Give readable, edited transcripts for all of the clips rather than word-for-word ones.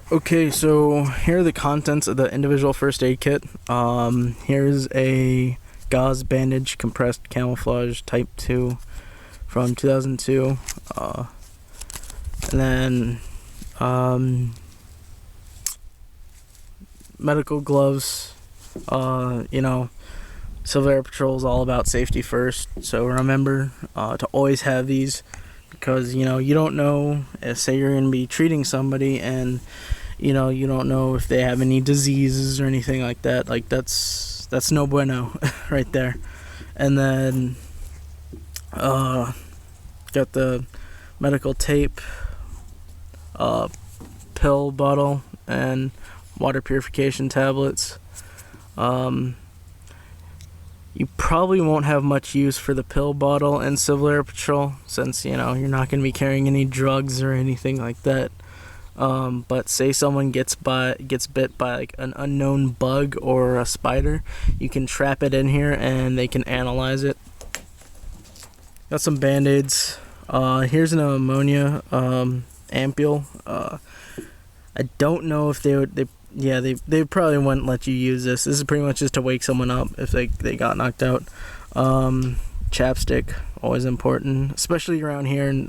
Okay, so here are the contents of the individual first aid kit. Here's a gauze bandage compressed camouflage type 2 from 2002. And then medical gloves. Civil Air Patrol is all about safety first, so remember to always have these, because you don't know, say you're going to be treating somebody and you don't know if they have any diseases or anything like that. Like that's no bueno right there. And then got the medical tape, pill bottle, and water purification tablets. You probably won't have much use for the pill bottle in Civil Air Patrol, since you're not going to be carrying any drugs or anything like that. But say someone gets bit by like an unknown bug or a spider, you can trap it in here and they can analyze it. Got some band-aids. Here's an ammonia ampule. I don't know if they probably wouldn't let you use this. This is pretty much just to wake someone up if they got knocked out. Chapstick, always important, especially around here in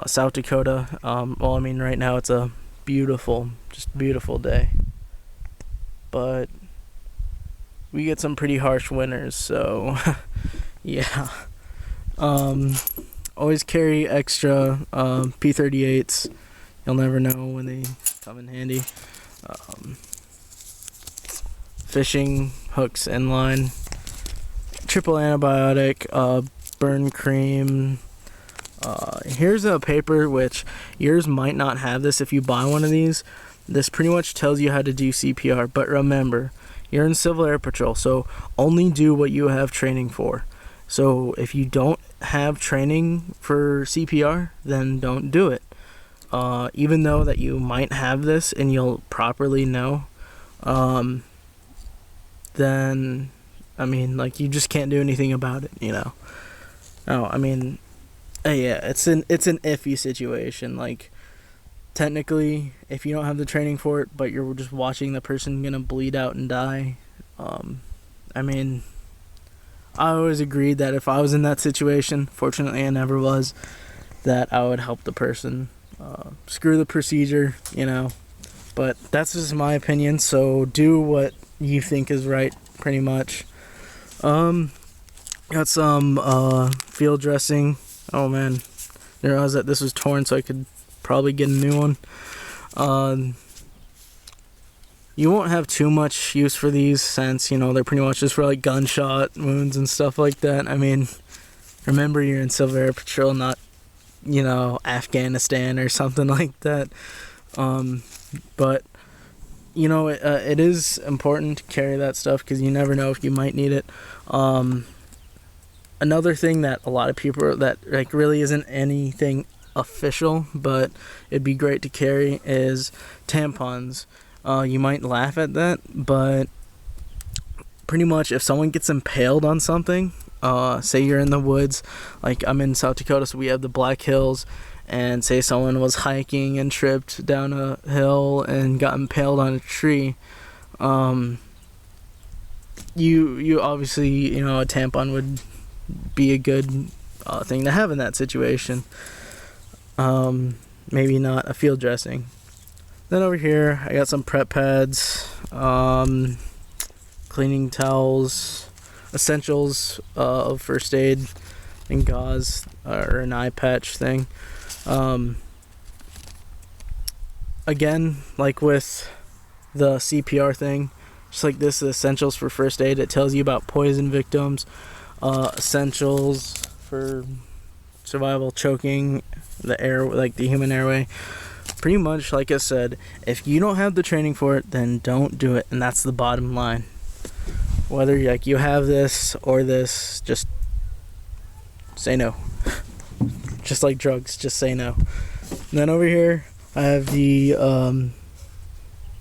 South Dakota. Well, I mean, right now it's a beautiful day, but we get some pretty harsh winters, so yeah. Always carry extra P38s. You'll never know when they come in handy. Fishing hooks and line, triple antibiotic, burn cream. Here's a paper, which yours might not have this if you buy one of these. This pretty much tells you how to do CPR, but remember, you're in Civil Air Patrol, so only do what you have training for. So if you don't have training for CPR, then don't do it. Even though that you might have this and you'll properly know, then, I mean, like, you just can't do anything about it, No, I mean, yeah, it's an iffy situation. Like, technically, if you don't have the training for it, but you're just watching the person gonna bleed out and die, I mean, I always agreed that if I was in that situation, fortunately I never was, that I would help the person. Screw the procedure, but that's just my opinion, so do what you think is right, pretty much. Got some field dressing. Oh man, I realized that this was torn, so I could probably get a new one. You won't have too much use for these, since they're pretty much just for like gunshot wounds and stuff like that. I mean, remember, you're in Civil Air Patrol, not Afghanistan or something like that. But it is important to carry that stuff, because you never know if you might need it. Another thing that a lot of people, that like really isn't anything official, but it'd be great to carry, is tampons. You might laugh at that, but pretty much if someone gets impaled on something, say you're in the woods, like I'm in South Dakota, so we have the Black Hills, and say someone was hiking and tripped down a hill and got impaled on a tree, you obviously, a tampon would be a good thing to have in that situation. Maybe not a field dressing. Then over here I got some prep pads, cleaning towels, essentials of first aid, and gauze, or an eye patch thing. Again, like with the CPR thing, just like this, the essentials for first aid, it tells you about poison victims, essentials for survival, choking, the air, like the human airway. Pretty much, like I said, if you don't have the training for it, then don't do it, and that's the bottom line. Whether you have this or this, just say no. Just like drugs, just say no. And then over here I have the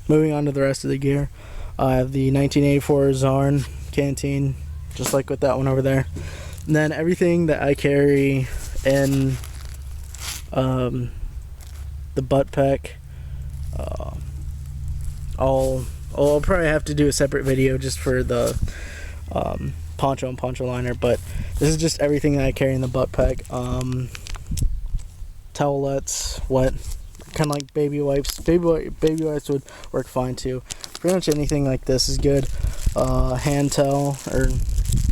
moving on to the rest of the gear, I have the 1984 Zarn canteen, just like with that one over there. And then everything that I carry in the butt pack, I'll probably have to do a separate video just for the poncho and poncho liner, but this is just everything that I carry in the butt pack. Towelettes, wet, kind of like baby wipes. Baby wipes would work fine too. Pretty much anything like this is good. Hand towel, or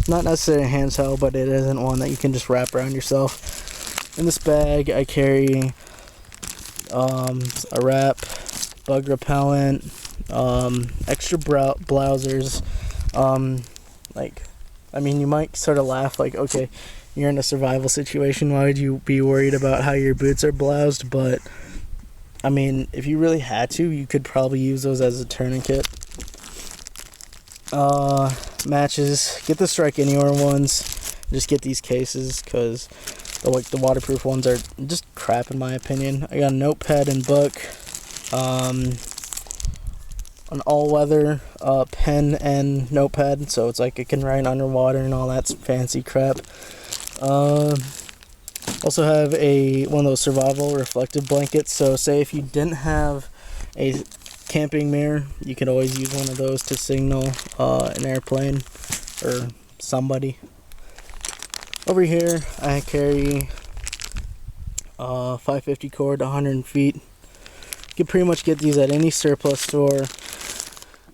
not necessarily a hand towel, but it isn't one that you can just wrap around yourself. In this bag I carry a wrap, bug repellent, extra blousers. Like, I mean, you might sort of laugh like, okay, you're in a survival situation, why would you be worried about how your boots are bloused? But I mean, if you really had to, you could probably use those as a tourniquet. Matches, get the Strike Anywhere ones. Just get these cases because the waterproof ones are just crap in my opinion. I got a notepad and book, an all-weather pen and notepad, so it's like it can write underwater and all that fancy crap. Also have one of those survival reflective blankets, so say if you didn't have a camping mirror, you could always use one of those to signal an airplane or somebody. Over here I carry 550 cord, 100 feet. You can pretty much get these at any surplus store.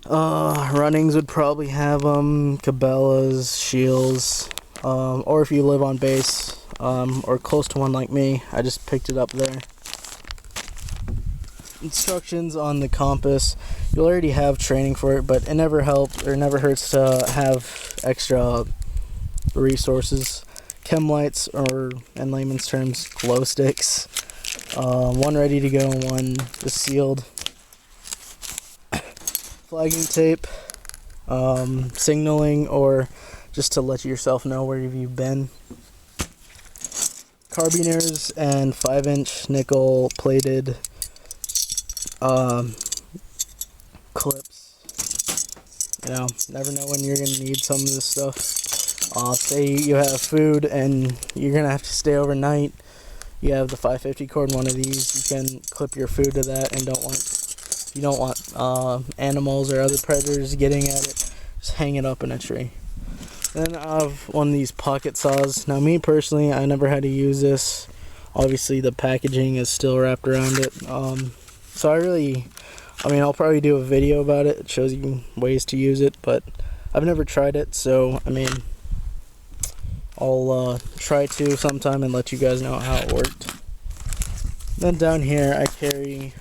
Runnings would probably have them, Cabela's, Shields, or if you live on base or close to one like me, I just picked it up there. Instructions on the compass, you'll already have training for it, but it never hurts to have extra resources. Chem lights, or in layman's terms, glow sticks. One ready to go, one is sealed. Flagging tape, signaling, or just to let yourself know where you've been. Carabiners and 5-inch nickel plated clips. You know, never know when you're gonna need some of this stuff. Say you have food and you're gonna have to stay overnight. You have the 550 cord in one of these. You can clip your food to that, and you don't want animals or other predators getting at it. Just hang it up in a tree. Then I have one of these pocket saws. Now, me personally, I never had to use this. Obviously, the packaging is still wrapped around it. So I'll probably do a video about it. It shows you ways to use it, but I've never tried it. So, I mean, I'll try to sometime and let you guys know how it worked. Then down here, I carry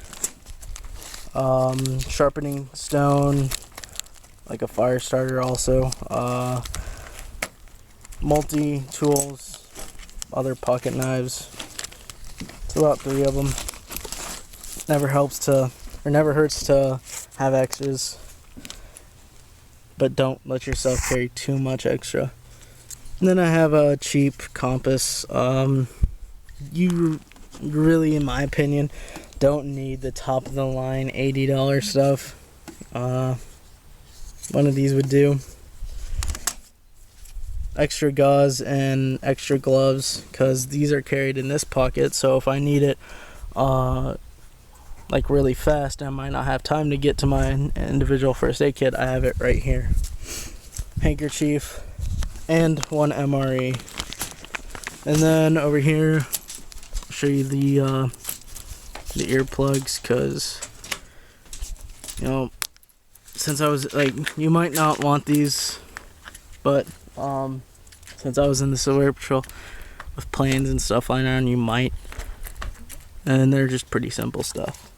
sharpening stone, like a fire starter also, multi-tools, other pocket knives. It's about 3 of them. Never hurts to have extras, but don't let yourself carry too much extra. And then I have a cheap compass. You really, in my opinion, don't need the top of the line $80 stuff. One of these would do. Extra gauze and extra gloves, because these are carried in this pocket, so if I need it like really fast, I might not have time to get to my individual first aid kit, I have it right here. Handkerchief and one MRE. And then over here, I'll show you the earplugs, because you know, since I was like, you might not want these, but since I was in the Silver Patrol with planes and stuff flying around, you might. And they're just pretty simple stuff.